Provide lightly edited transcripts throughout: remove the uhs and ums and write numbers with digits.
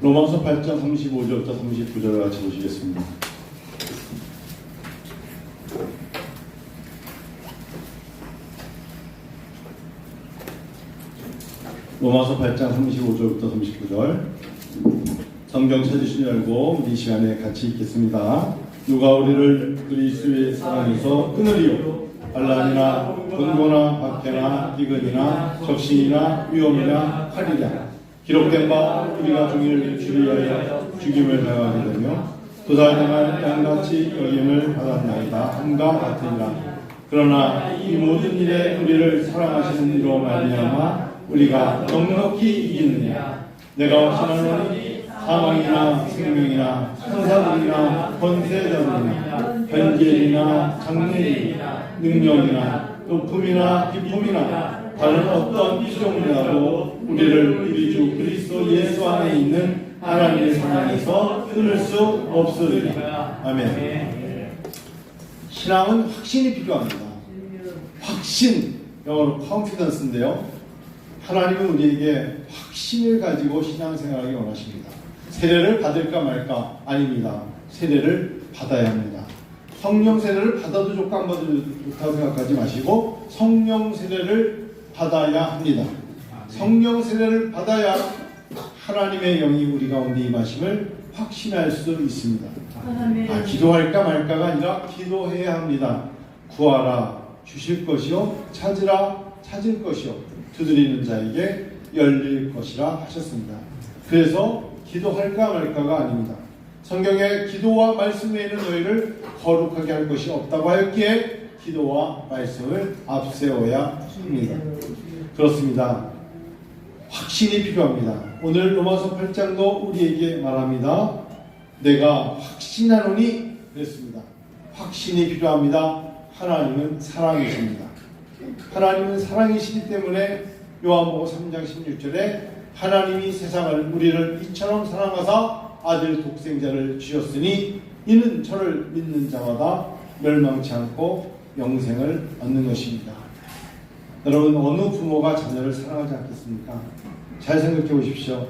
로마서 8장 35절부터 39절을 같이 보시겠습니다. 로마서 8장 35절부터 39절. 성경 찾으신 줄 알고 이 시간에 같이 읽겠습니다. 누가 우리를 그리스도의 사랑에서 끊으리요? 반란이나 권고나 박해나 기근이나 적신이나 위험이나 칼이랴. 기록된 바 우리가 종일 주리하여 죽임을 당하게 되며 도살당할 양같이 여김을 받았나이다 함과 같으니라. 그러나 이 모든 일에 우리를 사랑하시는 이로 말미암아 우리가 넉넉히 이기느냐. 내가 확신하노니 사망이나 생명이나 천사들이나 권세자들이나 변jel이나 장래이나 능력이나 높음이나 기쁨이나 다른 어떤 피조물이라도 우리를 우리 주 그리스도 예수 안에 있는 하나님의 사랑에서 끊을 수 없으리라. 아멘. 신앙은 확신이 필요합니다. 확신, 영어로 confidence인데요. 하나님은 우리에게 확신을 가지고 신앙생활하기 원하십니다. 세례를 받을까 말까? 아닙니다. 세례를 받아야 합니다. 성령 세례를 받아도 좋고 안 받아도 좋다고 생각하지 마시고 성령 세례를 받아야 합니다. 성령 세례를 받아야 하나님의 영이 우리 가운데 임하심을 확신할 수 있습니다. 기도할까 말까가 아니라 기도해야 합니다. 구하라 주실 것이요, 찾으라 찾을 것이요, 두드리는 자에게 열릴 것이라 하셨습니다. 그래서 기도할까 말까가 아닙니다. 성경에 기도와 말씀 외에는 너희를 거룩하게 할 것이 없다고 하였기에 기도와 말씀을 앞세워야 합니다. 그렇습니다. 확신이 필요합니다. 오늘 로마서 8장도 우리에게 말합니다. 내가 확신하노니 그랬습니다. 확신이 필요합니다. 하나님은 사랑이십니다. 하나님은 사랑이시기 때문에 요한복음 3장 16절에 하나님이 세상을 우리를 이처럼 사랑하사 아들 독생자를 주셨으니 이는 저를 믿는 자마다 멸망치 않고 영생을 얻는 것입니다. 여러분, 어느 부모가 자녀를 사랑하지 않겠습니까? 잘 생각해 보십시오.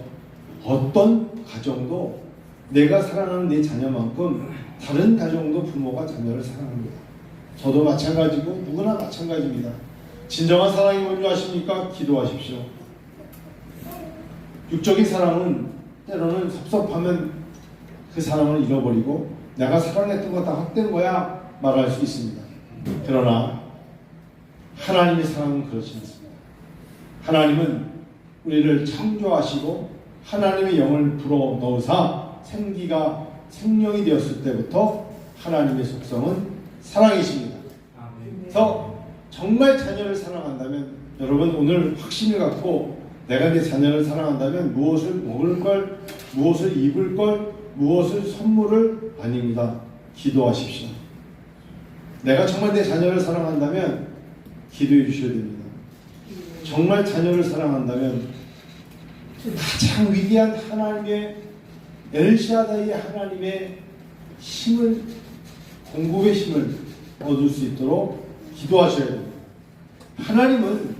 어떤 가정도 내가 사랑하는 내 자녀만큼 다른 가정도 부모가 자녀를 사랑합니다. 저도 마찬가지고 누구나 마찬가지입니다. 진정한 사랑이 뭔지 아십니까? 기도하십시오. 육적인 사랑은 때로는 섭섭하면 그 사랑을 잃어버리고 내가 사랑했던 거 다 헛된 거야 말할 수 있습니다. 그러나 하나님의 사랑은 그렇지 않습니다. 하나님은 우리를 창조하시고 하나님의 영을 불어 넣으사 생기가 생명이 되었을 때부터 하나님의 속성은 사랑이십니다. 그래서 정말 자녀를 사랑한다면 여러분 오늘 확신을 갖고 내가 내 자녀를 사랑한다면 무엇을 먹을 걸, 무엇을 입을 걸, 무엇을 선물을 아닙니다. 기도하십시오. 내가 정말 내 자녀를 사랑한다면 기도해 주셔야 됩니다. 정말 자녀를 사랑한다면 가장 위대한 하나님의 엘샤다이 하나님의 힘을, 공급의 힘을 얻을 수 있도록 기도하셔야 됩니다. 하나님은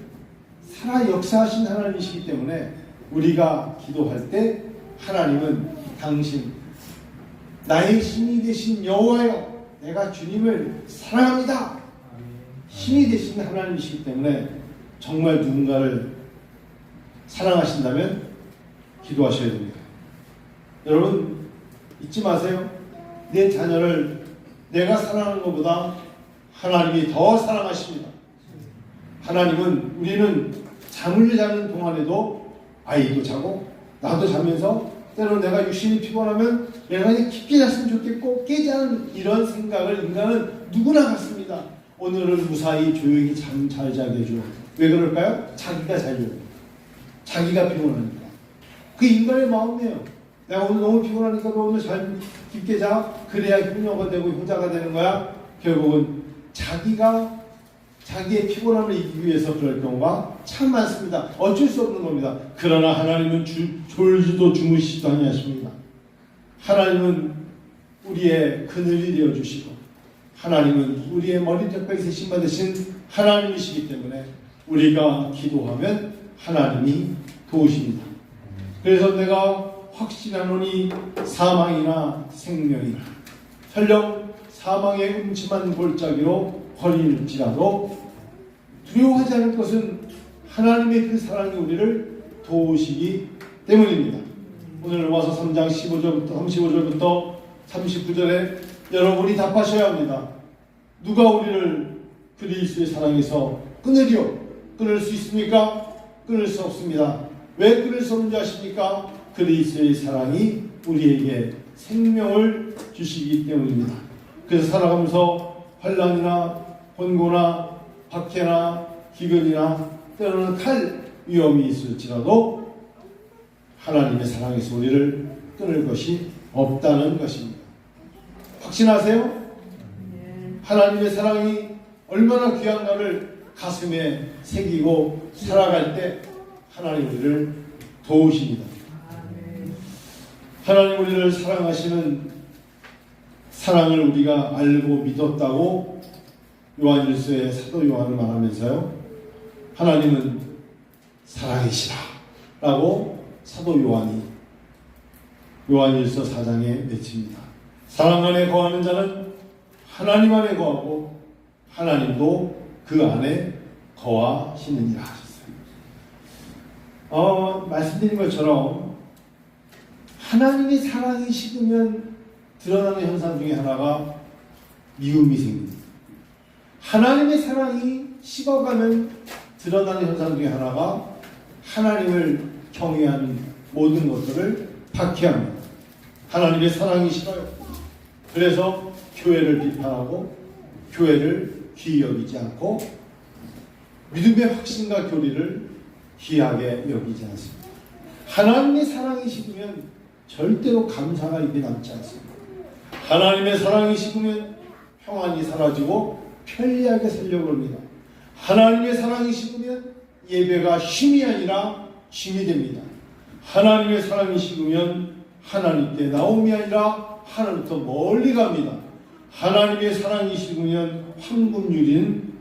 살아 역사하신 하나님이시기 때문에 우리가 기도할 때 하나님은 당신 나의 힘이 되신 여호와여 내가 주님을 사랑합니다. 힘이 되신 하나님이시기 때문에 정말 누군가를 사랑하신다면 기도하셔야 됩니다. 여러분 잊지 마세요. 내 자녀를 내가 사랑하는 것보다 하나님이 더 사랑하십니다. 하나님은 우리는 잠을 자는 동안에도 아이도 자고 나도 자면서 때로는 내가 유심히 피곤하면 내가 그냥 깊게 잤으면 좋겠고 깨지 않은 이런 생각을 인간은 누구나 갖습니다. 오늘은 무사히 조용히 잠 잘 자게 해줘. 왜 그럴까요? 자기가 자려고. 자기가 피곤하니까. 그 인간의 마음이에요. 내가 오늘 너무 피곤하니까 너 오늘 잘 깊게 자. 그래야 효녀가 되고 효자가 되는 거야. 결국은 자기가 자기의 피곤함을 이기기 위해서 그럴 경우가 참 많습니다. 어쩔 수 없는 겁니다. 그러나 하나님은 졸지도 주무시지도 아니하십니다. 하나님은 우리의 그늘이 되어주시고 하나님은 우리의 머리털까지 세심 받으신 하나님이시기 때문에 우리가 기도하면 하나님이 도우십니다. 그래서 내가 확신하노니 사망이나 생명이나 설령 사망의 음침한 골짜기로 버릴지라도 두려워하지 않을 것은 하나님의 그 사랑이 우리를 도우시기 때문입니다. 오늘 로마서 3장 35절부터 39절에 여러분이 답하셔야 합니다. 누가 우리를 그리스도의 사랑에서 끊으리요? 끊을 수 있습니까? 끊을 수 없습니다. 왜 끊을 수 없는지 아십니까? 그리스도의 사랑이 우리에게 생명을 주시기 때문입니다. 그래서 살아가면서 환난이나 번고나 박해나 기근이나 때로는 칼 위험이 있을지라도 하나님의 사랑에서 우리를 끊을 것이 없다는 것입니다. 확신하세요? 하나님의 사랑이 얼마나 귀한가를 가슴에 새기고 살아갈 때 하나님 우리를 도우십니다. 하나님 우리를 사랑하시는 사랑을 우리가 알고 믿었다고 요한일서의 사도 요한은 말하면서요, 하나님은 사랑이시라 라고 사도 요한이 요한일서 4장에 외칩니다. 사랑 안에 거하는 자는 하나님 안에 거하고 하나님도 그 안에 거하시느니라 하셨어요. 말씀드린 것처럼 하나님의 사랑이 식으면 드러나는 현상 중에 하나가 미움이 생깁니다. 하나님의 사랑이 식어가면 드러나는 현상 중에 하나가 하나님을 경외하는 모든 것들을 박해합니다. 하나님의 사랑이 싫어요. 그래서 교회를 비판하고 교회를 귀히 여기지 않고 믿음의 확신과 교리를 귀하게 여기지 않습니다. 하나님의 사랑이 식으면 절대로 감사가 입에 남지 않습니다. 하나님의 사랑이 식으면 평안이 사라지고 편리하게 살려고 합니다. 하나님의 사랑이 식으면 예배가 쉼이 아니라 쉼이 됩니다. 하나님의 사랑이 식으면 하나님께 나옴이 아니라 하나님부터 멀리 갑니다. 하나님의 사랑이 식으면 황금률인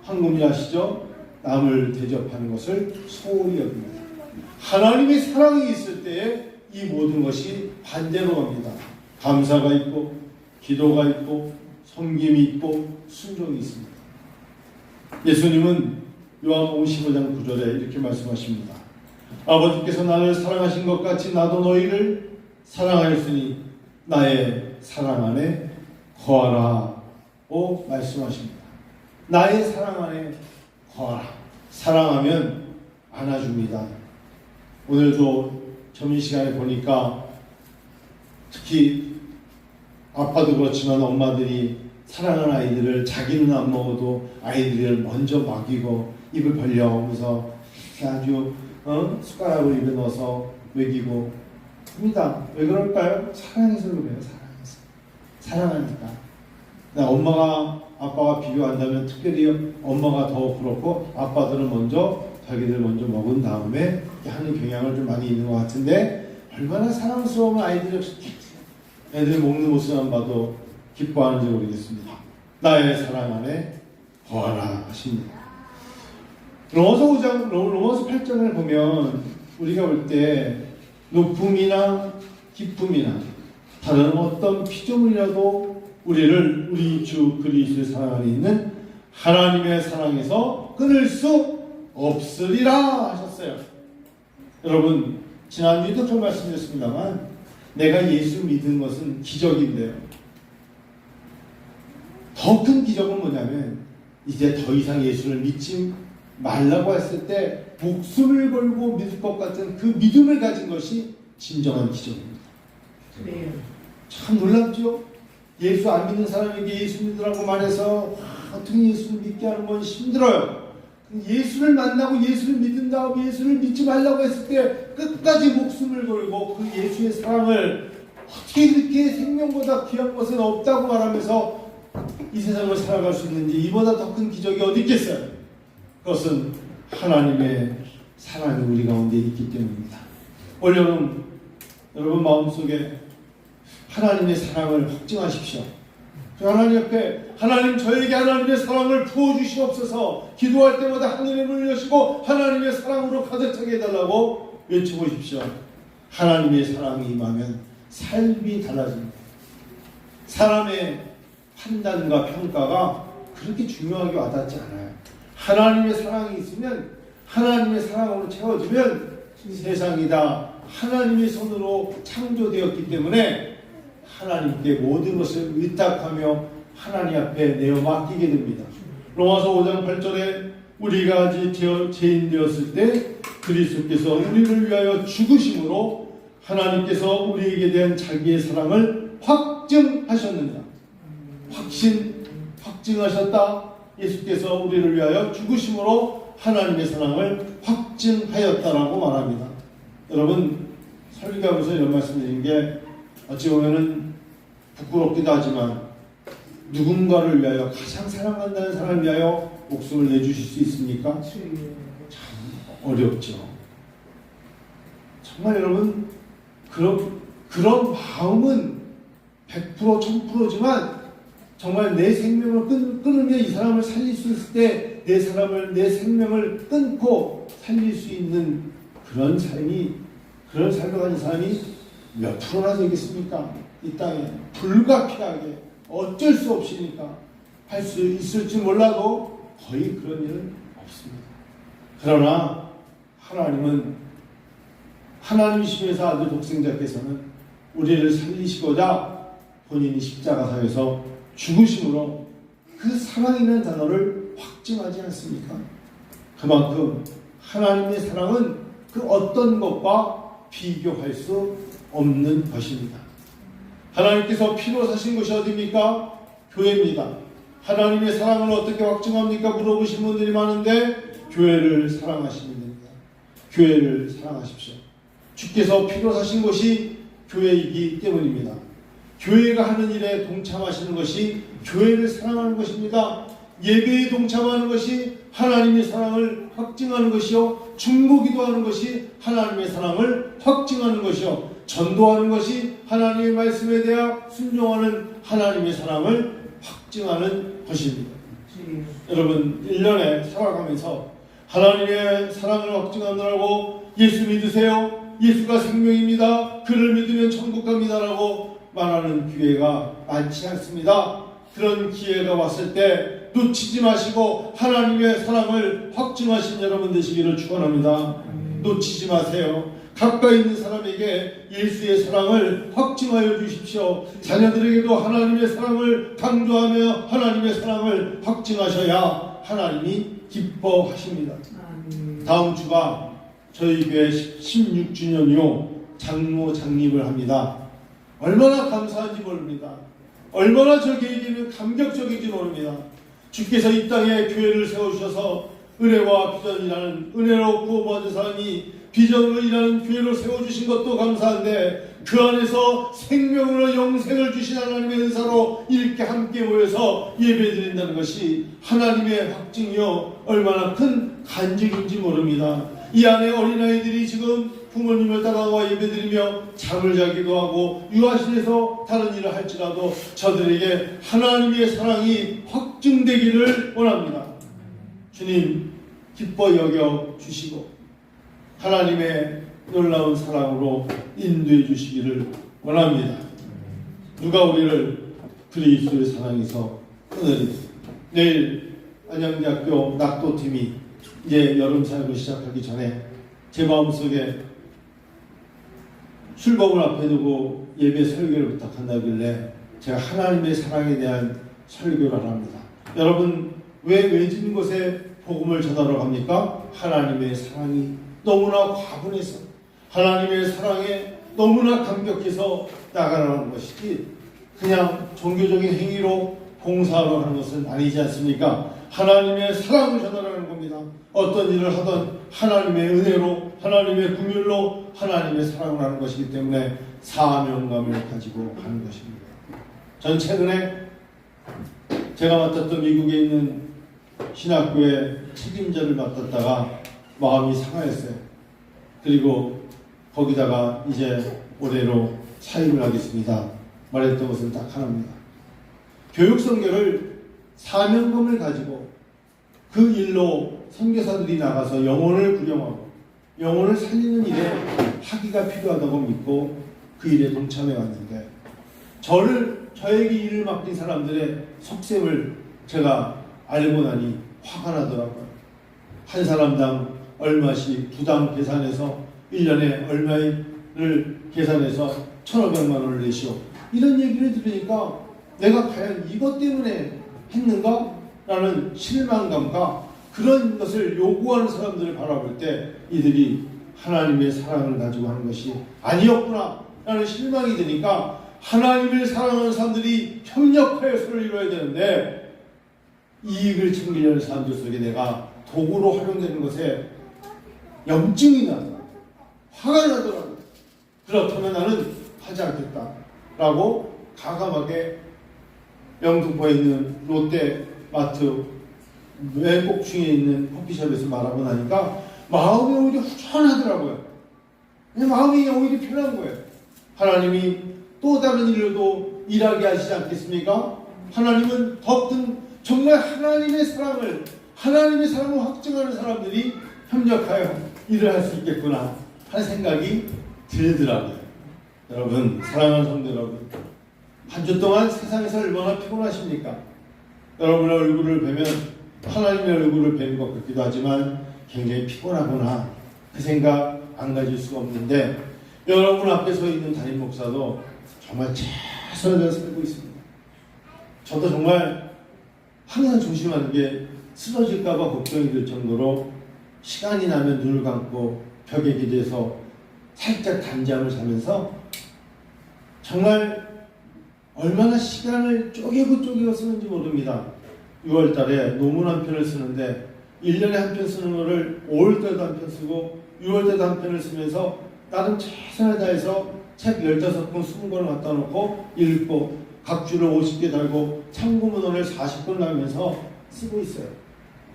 황금이 아시죠? 남을 대접하는 것을 소홀히 여깁니다. 하나님의 사랑이 있을 때에 이 모든 것이 반대로 갑니다. 감사가 있고 기도가 있고 섬김이 있고 순종이 있습니다. 예수님은 요한복음 15장 9절에 이렇게 말씀하십니다. 아버지께서 나를 사랑하신 것 같이 나도 너희를 사랑하였으니 나의 사랑 안에 거하라고 말씀하십니다. 나의 사랑 안에 거하라. 사랑하면 안아줍니다. 오늘도 점심시간에 보니까 특히 아빠도 그렇지만 엄마들이 사랑하는 아이들을 자기는 안 먹어도 아이들을 먼저 먹이고 입을 벌려오면서 아주 숟가락으로 입에 넣어서 먹이고 합니다. 왜 그럴까요? 사랑해서 그래요. 사랑해서. 사랑하니까. 엄마가 아빠가 비교한다면 특별히 엄마가 더 그렇고 아빠들은 먼저 자기들 먼저 먹은 다음에 하는 경향을 좀 많이 있는 것 같은데 얼마나 사랑스러운 아이들이 애들 먹는 모습만 봐도 기뻐하는지 모르겠습니다. 나의 사랑 안에 거하라 하십니다. 로마서 8장을 보면 우리가 볼 때 높음이나 기쁨이나 다른 어떤 피조물이라도 우리를 우리 주 그리스도의 사랑 안에 있는 하나님의 사랑에서 끊을 수 없으리라 하셨어요. 여러분 지난주에도 좀 말씀드렸습니다만 내가 예수 믿은 것은 기적인데요. 더 큰 기적은 뭐냐면 이제 더 이상 예수를 믿지 말라고 했을 때 목숨을 걸고 믿을 것 같은 그 믿음을 가진 것이 진정한 기적입니다. 네. 참 놀랍죠? 예수 안 믿는 사람에게 예수 믿으라고 말해서 어떻게 예수를 믿게 하는 건 힘들어요. 예수를 만나고 예수를 믿은 다음에 예수를 믿지 말라고 했을 때 끝까지 목숨을 걸고 그 예수의 사랑을 어떻게 그렇게 생명보다 귀한 것은 없다고 말하면서 이 세상을 살아갈 수 있는지 이보다 더 큰 기적이 어디 있겠어요? 그것은 하나님의 사랑이 우리 가운데 있기 때문입니다. 올여름 여러분 마음속에 하나님의 사랑을 확증하십시오. 하나님 앞에 하나님 저에게 하나님의 사랑을 부어주시옵소서 기도할 때마다 하늘의 문을 여시고 하나님의 사랑으로 가득 차게 해달라고 외쳐보십시오. 하나님의 사랑이 임하면 삶이 달라집니다. 사람의 판단과 평가가 그렇게 중요하게 와닿지 않아요. 하나님의 사랑이 있으면, 하나님의 사랑으로 채워지면 세상이 다 하나님의 손으로 창조되었기 때문에 하나님께 모든 것을 의탁하며 하나님 앞에 내어 맡기게 됩니다. 로마서 5장 8절에 우리가 아직 죄인 되었을 때 그리스도께서 우리를 위하여 죽으심으로 하나님께서 우리에게 대한 자기의 사랑을 확증하셨느니라. 확증하셨다. 예수께서 우리를 위하여 죽으심으로 하나님의 사랑을 확증하였다라고 말합니다. 여러분, 설교하면서 이런 말씀드린 게 어찌 보면은 부끄럽기도 하지만 누군가를 위하여, 가장 사랑한다는 사람을 위하여 목숨을 내주실 수 있습니까? 참 어렵죠. 정말 여러분, 그런 마음은 100% 1000%지만 정말 내 생명을 끊으며 이 사람을 살릴 수 있을 때 내 생명을 끊고 살릴 수 있는 그런 삶을 가진 사람이 몇 프로나 되겠습니까? 이 땅에 불가피하게 어쩔 수 없으니까 할 수 있을지 몰라도 거의 그런 일은 없습니다. 그러나 하나님은, 하나님이시면서 아들 독생자께서는 우리를 살리시고자 본인이 십자가상에서 죽으심으로 그 사랑이라는 단어를 확증하지 않습니까? 그만큼 하나님의 사랑은 그 어떤 것과 비교할 수 없는 것입니다. 하나님께서 피로 사신 것이 어디입니까? 교회입니다. 하나님의 사랑을 어떻게 확증합니까? 물어보신 분들이 많은데 교회를 사랑하시면 됩니다. 교회를 사랑하십시오. 주께서 피로 사신 것이 교회이기 때문입니다. 교회가 하는 일에 동참하시는 것이 교회를 사랑하는 것입니다. 예배에 동참하는 것이 하나님의 사랑을 확증하는 것이요, 중보기도하는 것이 하나님의 사랑을 확증하는 것이요, 전도하는 것이 하나님의 말씀에 대하 순종하는 하나님의 사랑을 확증하는 것입니다. 여러분, 1년에 살아가면서 하나님의 사랑을 확증하느라고 예수 믿으세요, 예수가 생명입니다, 그를 믿으면 천국 갑니다라고 말하는 기회가 많지 않습니다. 그런 기회가 왔을 때 놓치지 마시고 하나님의 사랑을 확증하신 여러분 되시기를 축원합니다. 놓치지 마세요. 가까이 있는 사람에게 예수의 사랑을 확증하여 주십시오. 자녀들에게도 하나님의 사랑을 강조하며 하나님의 사랑을 확증하셔야 하나님이 기뻐하십니다. 다음 주가 저희 교회 16주년이요 장로 장립을 합니다. 얼마나 감사한지 모릅니다. 얼마나 저에게는 감격적인지 모릅니다. 주께서 이 땅에 교회를 세워주셔서 은혜와 비전이라는, 은혜로 구원받은 사람이 비전으로 일하는 교회를 세워주신 것도 감사한데, 그 안에서 생명으로 영생을 주신 하나님의 은사로 이렇게 함께 모여서 예배드린다는 것이 하나님의 확증이요 얼마나 큰 간증인지 모릅니다. 이 안에 어린아이들이 지금 부모님을 따라와 예배드리며 잠을 자기도 하고 유아실에서 다른 일을 할지라도 저들에게 하나님의 사랑이 확증되기를 원합니다. 주님 기뻐 여겨 주시고 하나님의 놀라운 사랑으로 인도해 주시기를 원합니다. 누가 우리를 그리스도의 사랑에서 끊으리. 내일 안양대학교 낙도팀이 이제 여름 사역을 시작하기 전에 제 마음속에 출범을 앞에 두고 예배 설교를 부탁한다길래 제가 하나님의 사랑에 대한 설교를 합니다. 여러분, 왜 외진 곳에 복음을 전하러 갑니까? 하나님의 사랑이 너무나 과분해서, 하나님의 사랑에 너무나 감격해서 나가라는 것이지 그냥 종교적인 행위로 봉사하러 하는 것은 아니지 않습니까? 하나님의 사랑을 전하라는 겁니다. 어떤 일을 하던 하나님의 은혜로, 하나님의 긍휼로 하나님의 사랑을 하는 것이기 때문에 사명감을 가지고 하는 것입니다. 전 최근에 제가 맡았던 미국에 있는 신학교의 책임자를 맡았다가 마음이 상하였어요. 그리고 거기다가 이제 올해로 사임을 하겠습니다. 말했던 것은 딱 하나입니다. 교육선교를 사명감을 가지고 그 일로 선교사들이 나가서 영혼을 구령하고 영혼을 살리는 일에 학위가 필요하다고 믿고 그 일에 동참해 왔는데 저에게 일을 맡긴 사람들의 속셈을 제가 알고 나니 화가 나더라고요. 한 사람당 얼마씩 부당 계산해서 1년에 얼마를 계산해서 1,500만 원을 내시오. 이런 얘기를 들으니까 내가 과연 이것 때문에 했는가? 라는 실망감과 그런 것을 요구하는 사람들을 바라볼 때 이들이 하나님의 사랑을 가지고 하는 것이 아니었구나 라는 실망이 드니까 하나님을 사랑하는 사람들이 협력하여 서로 이루어야 되는데 이익을 챙기려는 사람들 속에 내가 도구로 활용되는 것에 염증이 나더라고요. 화가 나더라고요. 그렇다면 나는 하지 않겠다 라고 가감하게 영등포에 있는 롯데마트 외곡중에 있는 커피숍에서 말하고 나니까 마음이 오히려 후련하더라고요. 마음이 오히려 편한 거예요. 하나님이 또 다른 일로도 일하게 하시지 않겠습니까? 하나님은 더욱더 정말 하나님의 사랑을 확증하는 사람들이 협력하여 일을 할 수 있겠구나 하는 생각이 들더라고요. 여러분, 사랑하는 성도 여러분, 한 주 동안 세상에서 얼마나 피곤하십니까? 여러분의 얼굴을 뵈면 하나님의 얼굴을 뵈는 것 같기도 하지만 굉장히 피곤하구나 그 생각 안 가질 수가 없는데 여러분 앞에 서 있는 담임 목사도 정말 최선을 다해 살고 있습니다. 저도 정말 항상 조심하는 게 쓰러질까 봐 걱정이 될 정도로 시간이 나면 눈을 감고 벽에 기대서 살짝 단잠을 자면서 정말 얼마나 시간을 쪼개고 쓰는지 모릅니다. 6월 달에 논문 한 편을 쓰는데 1년에 한 편 쓰는 거를 5월 달도 한 편 쓰고 6월 달도 한 편을 쓰면서 나름 최선을 다해서 책 15권, 20권을 갖다 놓고 읽고 각 줄을 50개 달고 참고문헌을 40권 나면서 쓰고 있어요.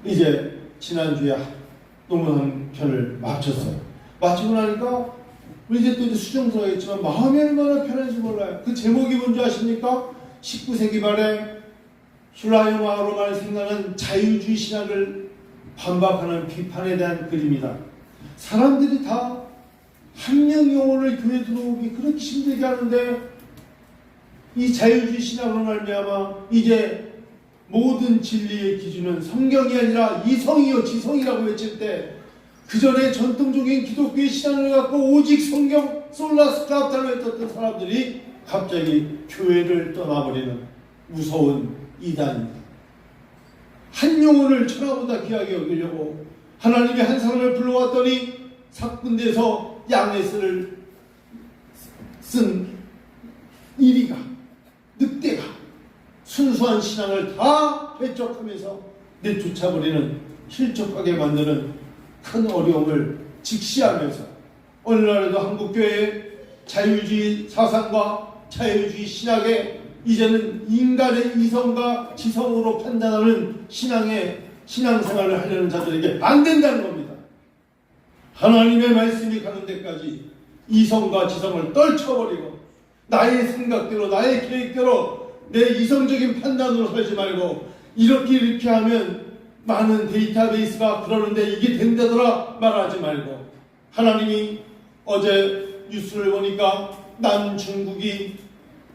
이제 지난주에 논문 한 편을 마쳤어요. 마치고 나니까 이제 또 수정 들어가겠지만 마음이 얼마나 편한지 몰라요. 그 제목이 뭔지 아십니까? 19세기 말에 슐라이마로만 생각하는 자유주의 신학을 반박하는 비판에 대한 글입니다. 사람들이 다 한 명 영혼을 교회 들어오기 그렇게 힘들게 하는데 이 자유주의 신학으로 말미암아 이제 모든 진리의 기준은 성경이 아니라 이성이요 지성이라고 외칠 때 그 전에 전통적인 기독교의 신앙을 갖고 오직 성경 솔라 스크립트를 외쳤던 사람들이 갑자기 교회를 떠나버리는 무서운 이단입니다. 한 영혼을 천하보다 귀하게 여기려고 하나님이 한 사람을 불러왔더니 삭군대에서 양에스를 쓴 이리가 늑대가 순수한 신앙을 다 배척하면서 내쫓아버리는 실족하게 만드는 큰 어려움을 직시하면서 오늘날에도 한국교회의 자유주의 사상과 자유주의 신학에 이제는 인간의 이성과 지성으로 판단하는 신앙생활을 하려는 자들에게 안 된다는 겁니다. 하나님의 말씀이 가는 데까지 이성과 지성을 떨쳐버리고 나의 생각대로 나의 계획대로 내 이성적인 판단으로 살지 말고 이렇게 하면 많은 데이터베이스가 그러는데 이게 된다더라 말하지 말고 하나님이 어제 뉴스를 보니까 남중국이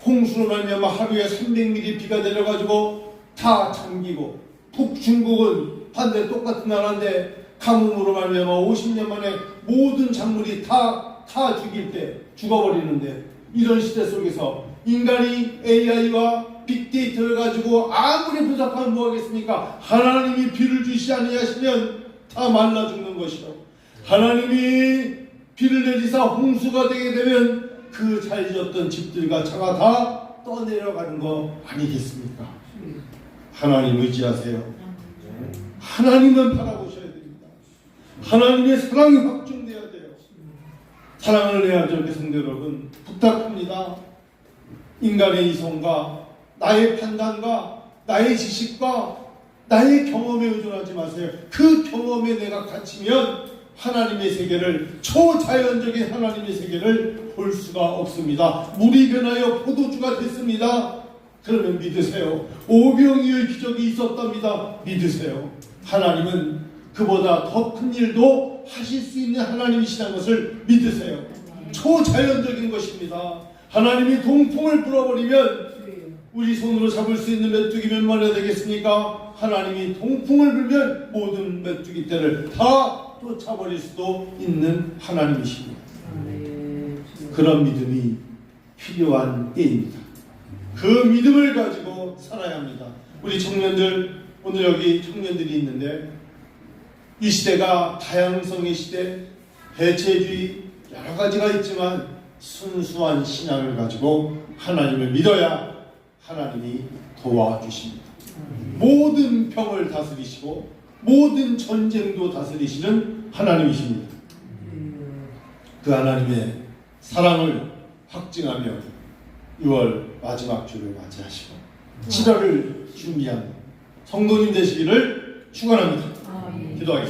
홍수로 말미암아 하루에 300mm 비가 내려가지고 다 잠기고 북중국은 반대 똑같은 나라인데 가뭄으로 말미암아 50년 만에 모든 작물이 다 죽일 때 죽어버리는데 이런 시대 속에서 인간이 AI와 빅데이터를 가지고 아무리 분석하면 뭐하겠습니까? 하나님이 비를 주시지 아니하시면 다 말라 죽는 것이요 하나님이 비를 내리사 홍수가 되게 되면 그 잘 지었던 집들과 차가 다 떠내려가는 거 아니겠습니까? 하나님 의지하세요. 하나님만 바라보셔야 됩니다. 하나님의 사랑이 확증되어야 돼요. 사랑을 해야죠. 우리 성도 여러분 부탁합니다. 인간의 이성과 나의 판단과 나의 지식과 나의 경험에 의존하지 마세요. 그 경험에 내가 갇히면 하나님의 세계를 초자연적인 하나님의 세계를 볼 수가 없습니다. 물이 변하여 포도주가 됐습니다. 그러면 믿으세요. 오병이어의 기적이 있었답니다. 믿으세요. 하나님은 그보다 더 큰 일도 하실 수 있는 하나님이시라는 것을 믿으세요. 초자연적인 것입니다. 하나님이 동풍을 불어버리면 우리 손으로 잡을 수 있는 메뚜기 몇 마리가 되겠습니까? 하나님이 동풍을 불면 모든 메뚜기 떼를 다 쫓아버릴 수도 있는 하나님이십니다. 그런 믿음이 필요한 때입니다. 그 믿음을 가지고 살아야 합니다. 우리 청년들, 오늘 여기 청년들이 있는데 이 시대가 다양성의 시대, 해체주의 여러 가지가 있지만 순수한 신앙을 가지고 하나님을 믿어야 하나님이 도와주십니다. 모든 병을 다스리시고 모든 전쟁도 다스리시는 하나님이십니다. 그 하나님의 사랑을 확증하며 6월 마지막 주를 맞이하시고 7월을 준비하는 성도님 되시기를 축원합니다. 기도하겠습니다.